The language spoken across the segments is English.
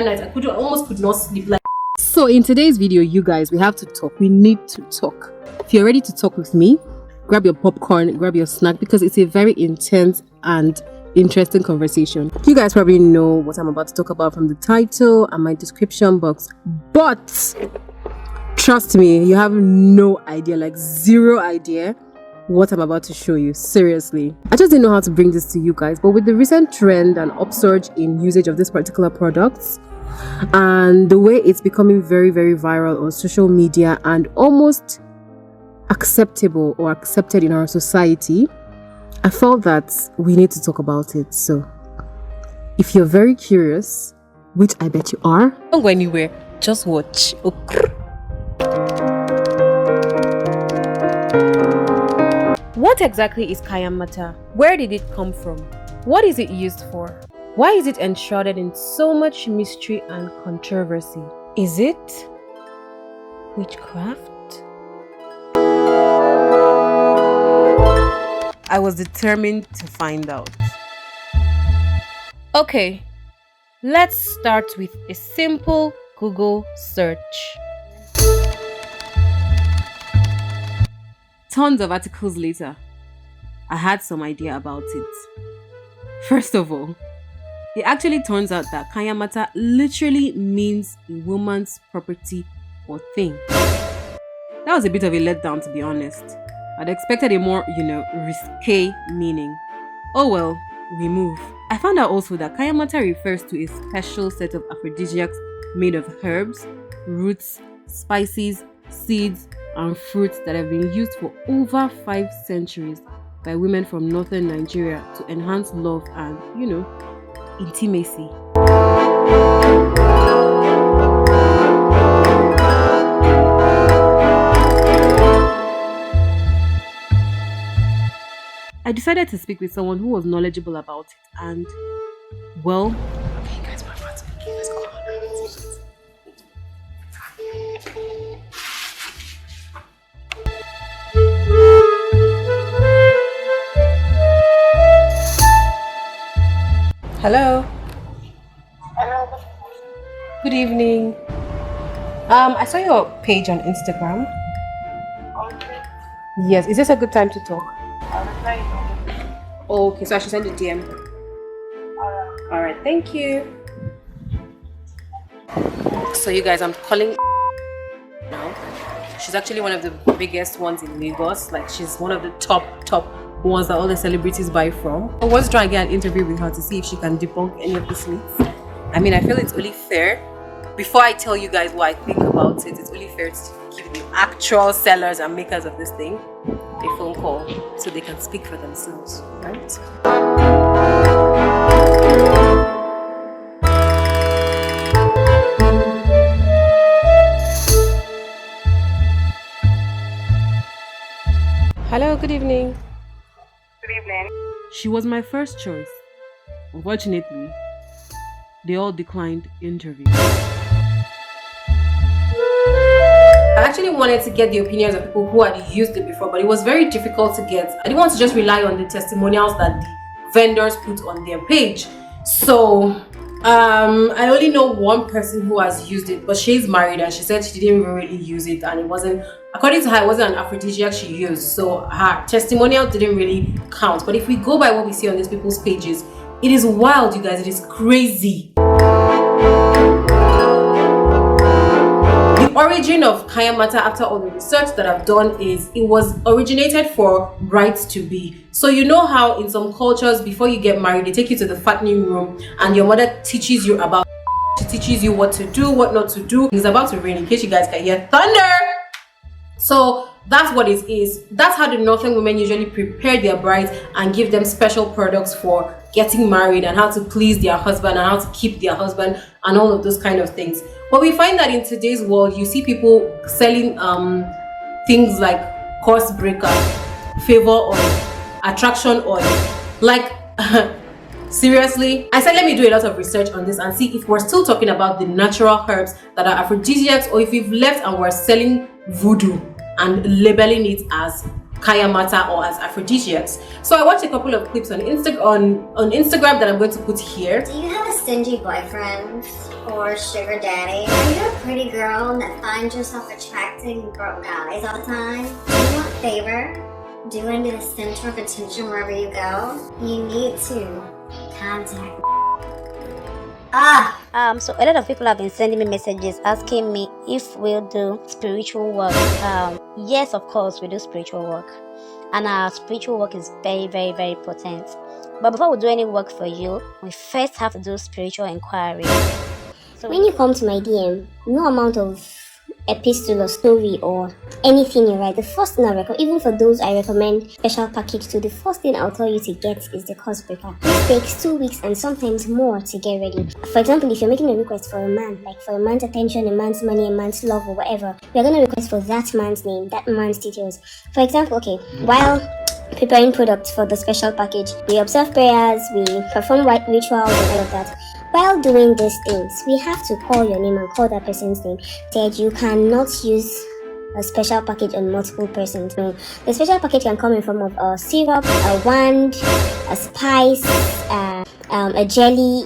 that night. I almost could not sleep. Like, so in today's video, you guys, we have to talk. We need to talk. If you're ready to talk with me, grab your popcorn, grab your snack, because it's a very intense and interesting conversation. You guys probably know what I'm about to talk about from the title and my description box, but trust me, you have no idea, like zero idea what I'm about to show you. Seriously, I just didn't know how to bring this to you guys, but with the recent trend and upsurge in usage of this particular products and the way it's becoming very, very viral on social media and almost acceptable or accepted in our society, I felt that we need to talk about it. So if you're very curious, which I bet you are, don't go anywhere, just watch. What exactly is Kayamata? Where did it come from? What is it used for? Why is it enshrouded in so much mystery and controversy? Is it witchcraft? I was determined to find out. Okay, let's start with a simple Google search. Tons of articles later, I had some idea about it. First of all, it actually turns out that Kayamata literally means a woman's property or thing. That was a bit of a letdown, to be honest. I'd expected a more, risque meaning. Oh well, we move. I found out also that Kayamata refers to a special set of aphrodisiacs made of herbs, roots, spices, seeds, and fruits that have been used for over 5 centuries by women from northern Nigeria to enhance love and, intimacy. I decided to speak with someone who was knowledgeable about it, and well, okay guys, my friends, let's go. Hello. Hello. Good evening. I saw your page on Instagram. Okay. Yes, is this a good time to talk? I'll reply you. Oh, okay, so I should send a DM. Alright, thank you. So you guys, I'm calling now. She's actually one of the biggest ones in Lagos. Like, she's one of the top ones that all the celebrities buy from. I was trying to get an interview with her to see if she can debunk any of these myths. I mean, I feel it's only fair. Before I tell you guys what I think about it, it's only fair to give the actual sellers and makers of this thing a phone call so they can speak for themselves, right? Hello, good evening. Good evening. She was my first choice. Unfortunately, they all declined interview. I actually wanted to get the opinions of people who had used it before, but it was very difficult to get. I didn't want to just rely on the testimonials that the vendors put on their page. So I only know one person who has used it, but she's married and she said she didn't even really use it, and it wasn't, according to her, it wasn't an aphrodisiac she used, so her testimonial didn't really count. But if we go by what we see on these people's pages, it is wild, you guys. It is crazy. The origin of Kayamata, after all the research that I've done, is it was originated for brides to be. So you know how in some cultures, before you get married, they take you to the fattening room and your mother teaches you about, she teaches you what to do, what not to do. It's about to rain, in case you guys can hear thunder. So that's what it is. That's how the northern women usually prepare their brides and give them special products for getting married and how to please their husband and how to keep their husband and all of those kind of things. But we find that in today's world, you see people selling things like course breaker, favor oil, attraction oil. Like, seriously, I said let me do a lot of research on this and see if we're still talking about the natural herbs that are aphrodisiacs, or if we've left and we're selling voodoo and labeling it as Kayamata or as aphrodisiacs. So I watched a couple of clips on Instagram that I'm going to put here. Do you have a stingy boyfriend or sugar daddy? Are you a pretty girl that finds yourself attracting broke guys all the time? Do you want favor? Do you want to be the center of attention wherever you go? You need to contact. So a lot of people have been sending me messages asking me if we'll do spiritual work. Yes, of course we do spiritual work, and our spiritual work is very, very, very potent. But before we do any work for you, we first have to do spiritual inquiry. So when you come to my DM, no amount of epistle or story or anything you write, the first thing I recommend, even for those I recommend special package to, the first thing I'll tell you to get is the course breaker. This takes 2 weeks and sometimes more to get ready. For example, if you're making a request for a man, like for a man's attention, a man's money, a man's love or whatever, we're going to request for that man's name, that man's details. For example, okay, while preparing products for the special package, we observe prayers, we perform white rituals and all of that. While doing these things, we have to call your name and call that person's name. Said you cannot use a special package on multiple persons. No, the special package can come in form of a syrup, a wand, a spice, a jelly,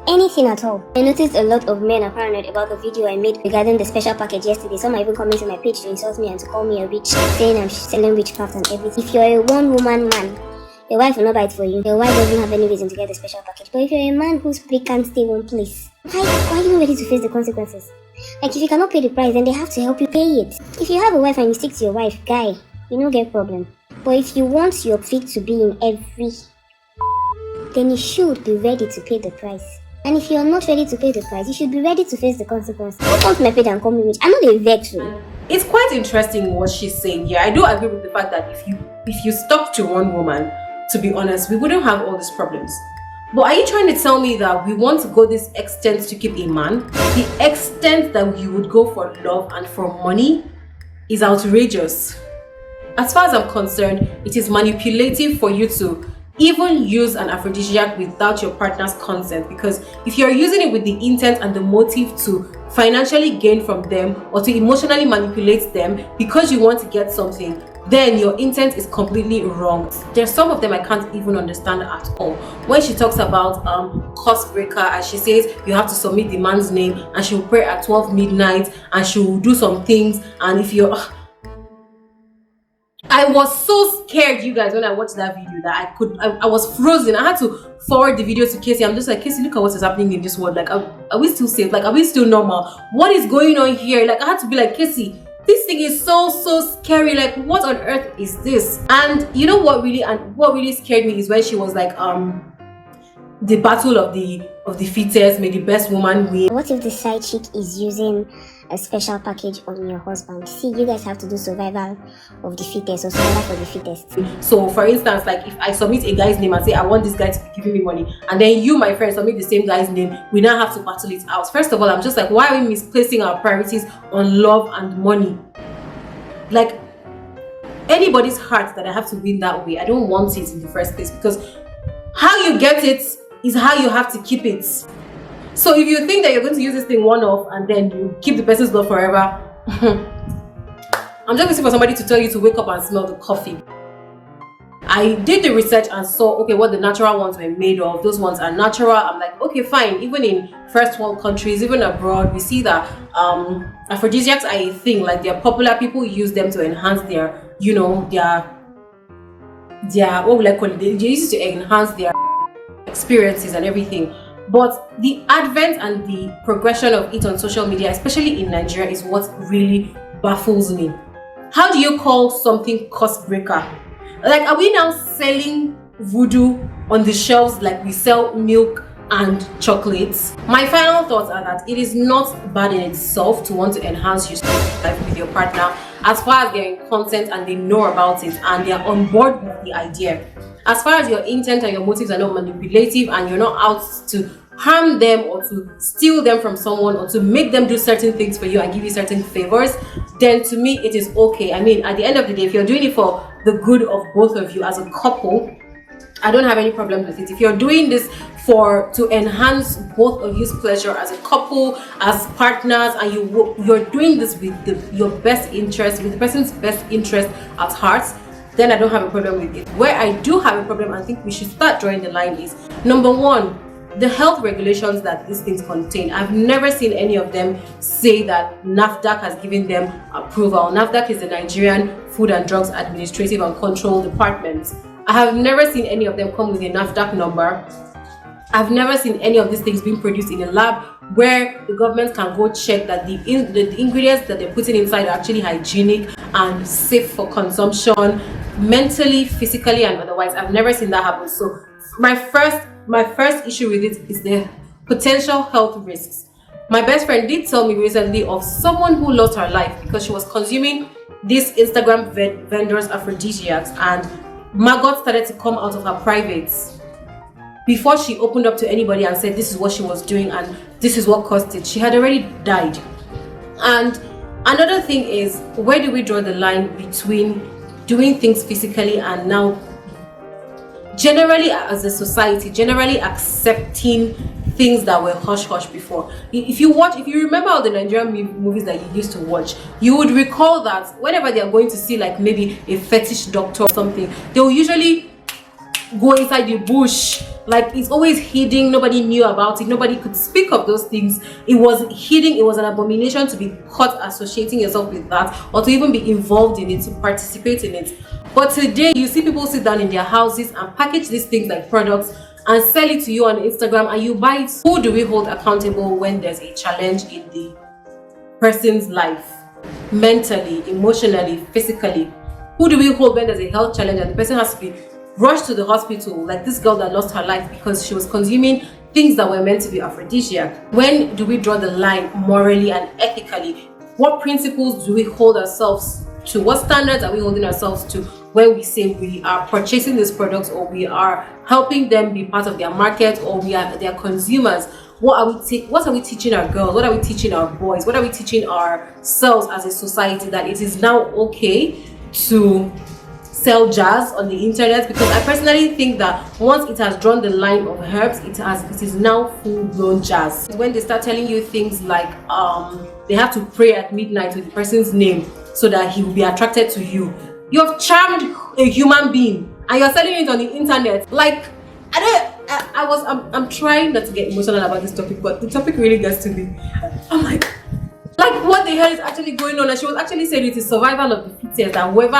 anything at all. I noticed a lot of men are paranoid about the video I made regarding the special package yesterday. Some are even coming to my page to insult me and to call me a witch, saying I'm selling witchcraft and everything. If you're a one-woman man, your wife will not buy it for you. Your wife doesn't have any reason to get the special package. But if you're a man whose pay can't stay one place, why are you not ready to face the consequences? Like, if you cannot pay the price, then they have to help you pay it. If you have a wife and you stick to your wife, guy, you don't get problem. But if you want your feet to be in every, then you should be ready to pay the price. And if you're not ready to pay the price, you should be ready to face the consequences. Don't come to my page and call me rich. I'm not a vex. It's quite interesting what she's saying here. I do agree with the fact that if you stuck to one woman, to be honest, we wouldn't have all these problems. But are you trying to tell me that we want to go this extent to keep a man? The extent that you would go for love and for money is outrageous. As far as I'm concerned, it is manipulative for you to even use an aphrodisiac without your partner's consent, because if you're using it with the intent and the motive to financially gain from them or to emotionally manipulate them because you want to get something, then your intent is completely wrong. There's some of them I can't even understand at all. When she talks about course breaker, and she says you have to submit the man's name and she will pray at 12 midnight and she will do some things, and if you're I was so scared, you guys, when I watched that video that I was frozen. I had to forward the video to Casey. I'm just like, Casey, look at what is happening in this world. Like, are we still safe? Like, are we still normal? What is going on here? Like, I had to be like, Casey, this thing is so scary. Like, what on earth is this? And you know what really scared me is when she was like, the battle of the fittest, may the best woman win. What if the side chick is using a special package on your husband? See, you guys have to do survival of the fittest or survival for the fittest. So for instance, like if I submit a guy's name and say I want this guy to be giving me money, and then you, my friend, submit the same guy's name, we now have to battle it out. First of all, I'm just like, why are we misplacing our priorities on love and money? Like, anybody's heart that I have to win that way, I don't want it in the first place, because how you get it is how you have to keep it. So if you think that you're going to use this thing one-off and then you keep the person's love forever, I'm just waiting for somebody to tell you to wake up and smell the coffee. I did the research and saw, okay, what the natural ones were made of. Those ones are natural. I'm like, okay, fine. Even in first world countries, even abroad, we see that aphrodisiacs are a thing. Like, they're popular. People use them to enhance their, you know, their what would I call it? They use it to enhance their experiences and everything. But the advent and the progression of it on social media, especially in Nigeria, is what really baffles me. How do you call something cost breaker? Like, are we now selling voodoo on the shelves like we sell milk and chocolates? My final thoughts are that it is not bad in itself to want to enhance your life with your partner, as far as they're in consent and they know about it and they're on board with the idea. As far as your intent and your motives are not manipulative and you're not out to harm them or to steal them from someone or to make them do certain things for you and give you certain favors, then to me it is okay. I mean, at the end of the day, if you're doing it for the good of both of you as a couple, I don't have any problem with it. If you're doing this to enhance both of you's pleasure as a couple, as partners, and you're doing this with your best interest, with the person's best interest at heart, then I don't have a problem with it. Where I do have a problem, I think we should start drawing the line, is number one, the health regulations that these things contain. I've never seen any of them say that NAFDAC has given them approval. NAFDAC is the Nigerian Food and Drugs Administrative and Control Department. I have never seen any of them come with a NAFDAC number. I've never seen any of these things being produced in a lab where the government can go check that the ingredients that they're putting inside are actually hygienic and safe for consumption, mentally, physically, and otherwise. I've never seen that happen. So my first issue with it is the potential health risks. My best friend did tell me recently of someone who lost her life because she was consuming these Instagram vendors aphrodisiacs, and maggots started to come out of her privates before she opened up to anybody and said this is what she was doing and this is what caused it. She had already died. And another thing is, where do we draw the line between doing things physically and now generally as a society generally accepting things that were hush-hush before? If you remember all the Nigerian movies that you used to watch, you would recall that whenever they are going to see like maybe a fetish doctor or something, they will usually go inside the bush. Like, it's always hidden, nobody knew about it, nobody could speak of those things. It was hidden, it was an abomination to be caught associating yourself with that, or to even be involved in it, to participate in it. But today you see people sit down in their houses and package these things like products and sell it to you on Instagram, and you buy it. Who do we hold accountable when there's a challenge in the person's life? Mentally, emotionally, physically. Who do we hold when there's a health challenge and the person has to be rushed to the hospital, like this girl that lost her life because she was consuming things that were meant to be aphrodisiac? When do we draw the line morally and ethically? What principles do we hold ourselves to? What standards are we holding ourselves to when we say we are purchasing these products, or we are helping them be part of their market, or we are their consumers? What are we teaching our girls? What are we teaching our boys? What are we teaching ourselves as a society, that it is now okay to sell jazz on the internet? Because I personally think that once it has drawn the line of herbs, it is now full-blown jazz. When they start telling you things like they have to pray at midnight with the person's name so that he will be attracted to you. You have charmed a human being and you're selling it on the internet. Like, I'm trying not to get emotional about this topic, but the topic really gets to me. I'm like what the hell is actually going on? And she was actually saying it is survival of the fittest, and whoever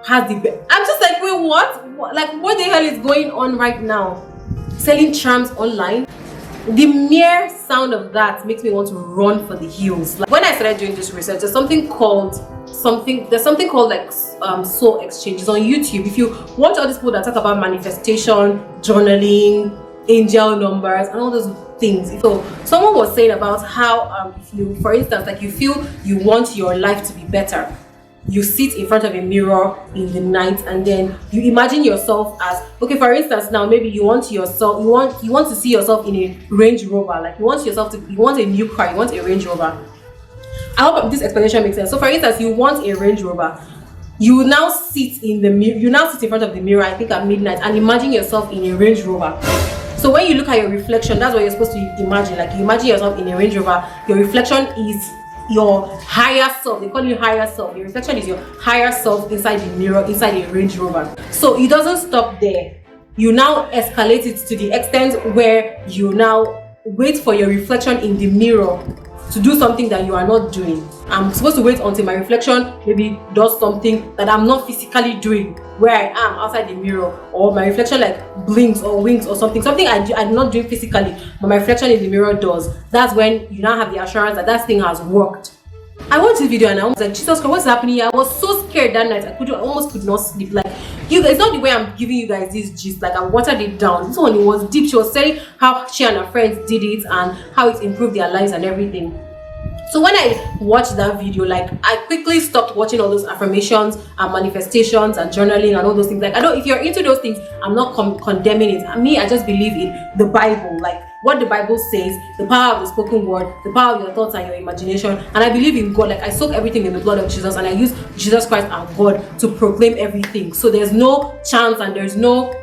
has the best. I'm just like, wait, what? Like, what the hell is going on right now? Selling charms online? The mere sound of that makes me want to run for the hills. Like, when I started doing this research, there's something called like soul exchanges on YouTube. If you watch all these people that talk about manifestation, journaling, angel numbers, and all those things. So someone was saying about how if you, for instance, like, you feel you want your life to be better, you sit in front of a mirror in the night and then you imagine yourself as, okay, for instance, now maybe you want to see yourself in a Range Rover. Like, you want a new car, you want a Range Rover. I hope this explanation makes sense. So for instance, you want a Range Rover. You now sit in front of the mirror, I think at midnight, and imagine yourself in a Range Rover. So when you look at your reflection, that's what you're supposed to imagine. Like, you imagine yourself in a Range Rover. Your reflection is your higher self. They call you higher self. Your reflection is your higher self inside the mirror, inside a Range Rover. So it doesn't stop there. You now escalate it to the extent where you now wait for your reflection in the mirror to do something that you are not doing. I'm supposed to wait until my reflection maybe does something that I'm not physically doing, where I am outside the mirror, or my reflection like blinks or winks or something I'm not doing physically, but my reflection in the mirror does. That's when you now have the assurance that that thing has worked. I watched this video and I was like, Jesus Christ, what's happening here? I was so scared that night. I almost could not sleep. Like, it's not the way I'm giving you guys this gist. Like, I watered it down. This one, it was deep. She was saying how she and her friends did it and how it improved their lives and everything. So when I watched that video, like, I quickly stopped watching all those affirmations and manifestations and journaling and all those things. Like, if you're into those things, I'm not condemning it. I just believe in the Bible, like what the Bible says, the power of the spoken word, the power of your thoughts and your imagination. And I believe in God. Like, I soak everything in the blood of Jesus, and I use Jesus Christ and God to proclaim everything. So there's no chance and there's no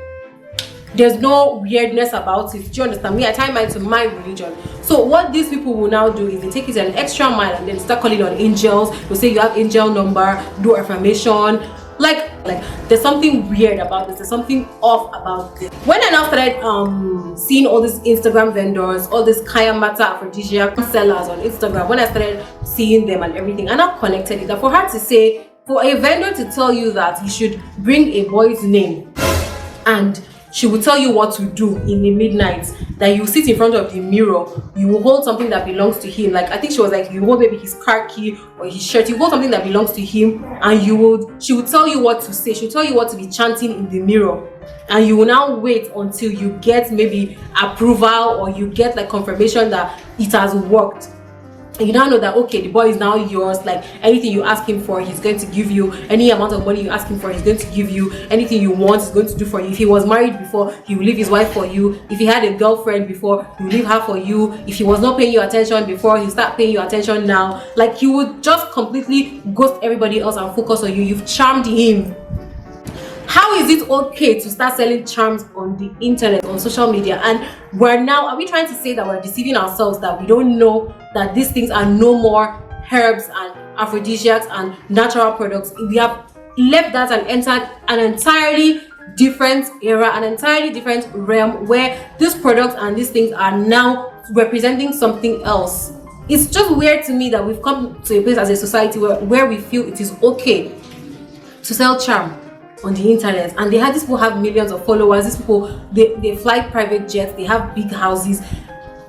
There's no weirdness about it. Do you understand me? I tie mine to my religion. So what these people will now do is they take it an extra mile and then start calling on angels. They'll say you have angel number, do affirmation. Like there's something weird about this. There's something off about this. When I now started seeing all these Instagram vendors, all these Kayamata aphrodisiac sellers on Instagram, when I started seeing them and everything, I now connected it. That for her to say, for a vendor to tell you that you should bring a boy's name and she will tell you what to do in the midnight, that you sit in front of the mirror, you will hold something that belongs to him. Like I think she was like, you hold maybe his car key or his shirt, you hold something that belongs to him, and she will tell you what to say. She'll tell you what to be chanting in the mirror, and you will now wait until you get maybe approval or you get like confirmation that it has worked. You now know that okay, the boy is now yours. Like anything you ask him for, he's going to give you. Any amount of money you ask him for, he's going to give you. Anything you want, he's going to do for you. If he was married before, he will leave his wife for you. If he had a girlfriend before, he will leave her for you. If he was not paying you attention before, he'll start paying you attention now. Like he would just completely ghost everybody else and focus on you. You've charmed him. How is it okay to start selling charms on the internet, on social media? And are we trying to say that we're deceiving ourselves, that we don't know that these things are no more herbs and aphrodisiacs and natural products? We have left that and entered an entirely different era, an entirely different realm where these products and these things are now representing something else. It's just weird to me that we've come to a place as a society where we feel it is okay to sell charm on the internet, and these people have millions of followers. These people, they fly private jets, they have big houses,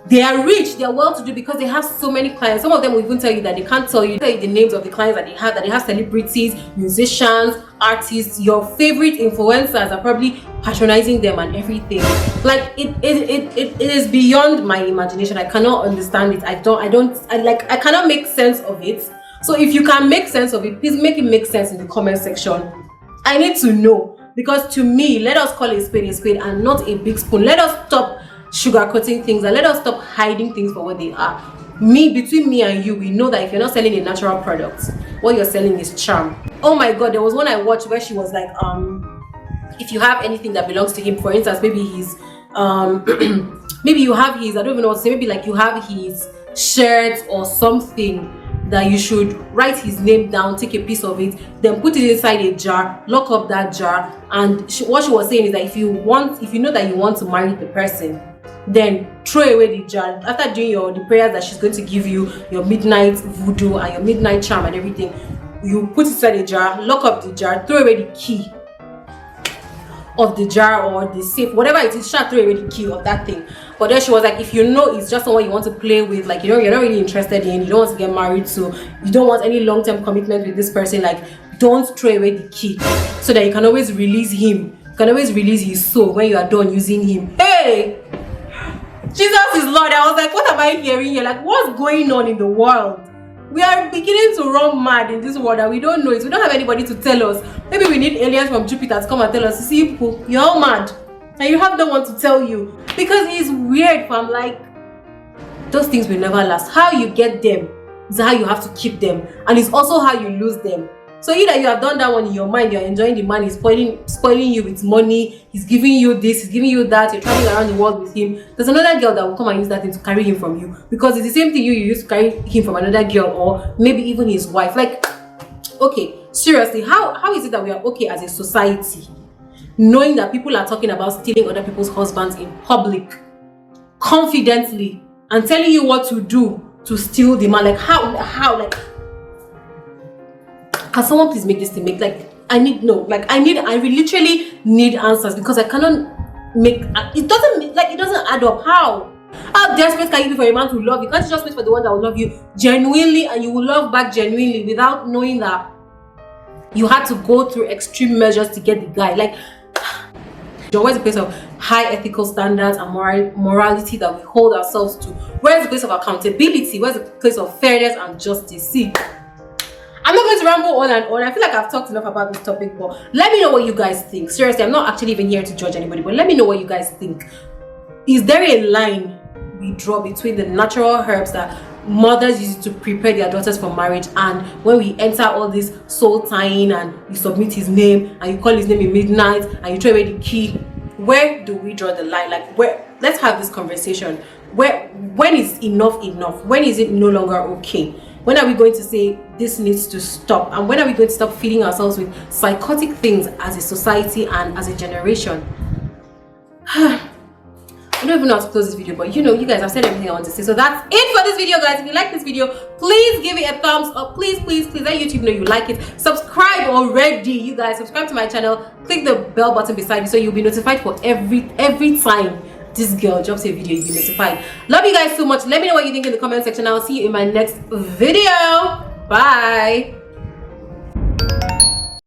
they are rich, they are well to do because they have so many clients. Some of them will even tell you that they can't tell you the names of the clients that they have celebrities, musicians, artists. Your favorite influencers are probably patronizing them and everything. Like it is beyond my imagination. I cannot understand it. I cannot make sense of it. So if you can make sense of it, please make it make sense in the comment section. I need to know, because to me, let us call a spade and not a big spoon. Let us stop sugarcoating things and let us stop hiding things for what they are. Between me and you, we know that if you're not selling a natural product, what you're selling is charm. Oh my god, there was one I watched where she was like, if you have anything that belongs to him, for instance, maybe he's maybe you have his, I don't even know what to say, maybe like you have his shirt or something, that you should write his name down, take a piece of it, then put it inside a jar, lock up that jar. And what she was saying is that if you know that you want to marry the person, then throw away the jar. After doing the prayers that she's going to give you, your midnight voodoo and your midnight charm and everything, you put it inside a jar, lock up the jar, throw away the key of the jar or the safe, whatever it is, throw away the key of that thing. But then she was like, if you know it's just someone you want to play with, like you're not really interested in, you don't want to get married to, you don't want any long-term commitment with this person, like don't throw away the key, so that you can always release him, you can always release his soul when you are done using him. Hey, Jesus is Lord. I was like, what am I hearing here? Like, what's going on in the world? We are beginning to run mad in this world and we don't know it. We don't have anybody to tell us. Maybe we need aliens from Jupiter to come and tell us, see people, you're all mad and you have no one to tell you, because it's weird. I'm like, those things will never last. How you get them is how you have to keep them, and it's also how you lose them. So either you have done that one in your mind, you're enjoying the man, he's spoiling you with money, he's giving you this, he's giving you that, you're traveling around the world with him. There's another girl that will come and use that thing to carry him from you, because it's the same thing you used to carry him from another girl, or maybe even his wife. Like, okay, seriously, how is it that we are okay as a society knowing that people are talking about stealing other people's husbands in public confidently and telling you what to do to steal the man? Like, how like, can someone please make this thing make, like, I literally need answers, because I cannot make it. Doesn't add up. How desperate can you be for a man to love you? Can't you just wait for the one that will love you genuinely, and you will love back genuinely without knowing that you had to go through extreme measures to get the guy? Like, where's the place of high ethical standards and morality that we hold ourselves to? Where's the place of accountability? Where's the place of fairness and justice? See, I'm not going to ramble on and on. I feel like I've talked enough about this topic, but let me know what you guys think. Seriously, I'm not actually even here to judge anybody, but let me know what you guys think. Is there a line we draw between the natural herbs that mothers use to prepare their daughters for marriage, and when we enter all this soul tying and you submit his name and you call his name in midnight and you throw away the key where do we draw the line? Like, where, let's have this conversation. When is enough enough? When is it no longer okay? When are we going to say this needs to stop? And when are we going to stop feeding ourselves with psychotic things as a society and as a generation? I don't even know how to close this video, but you know, you guys have said everything I want to say. So that's it for this video, guys. If you like this video, please give it a thumbs up. Please let YouTube know you like it. Subscribe already, you guys. Subscribe to my channel. Click the bell button beside you so you'll be notified for every time this girl drops a video. You'll be notified. Love you guys so much. Let me know what you think in the comment section. I'll see you in my next video. Bye.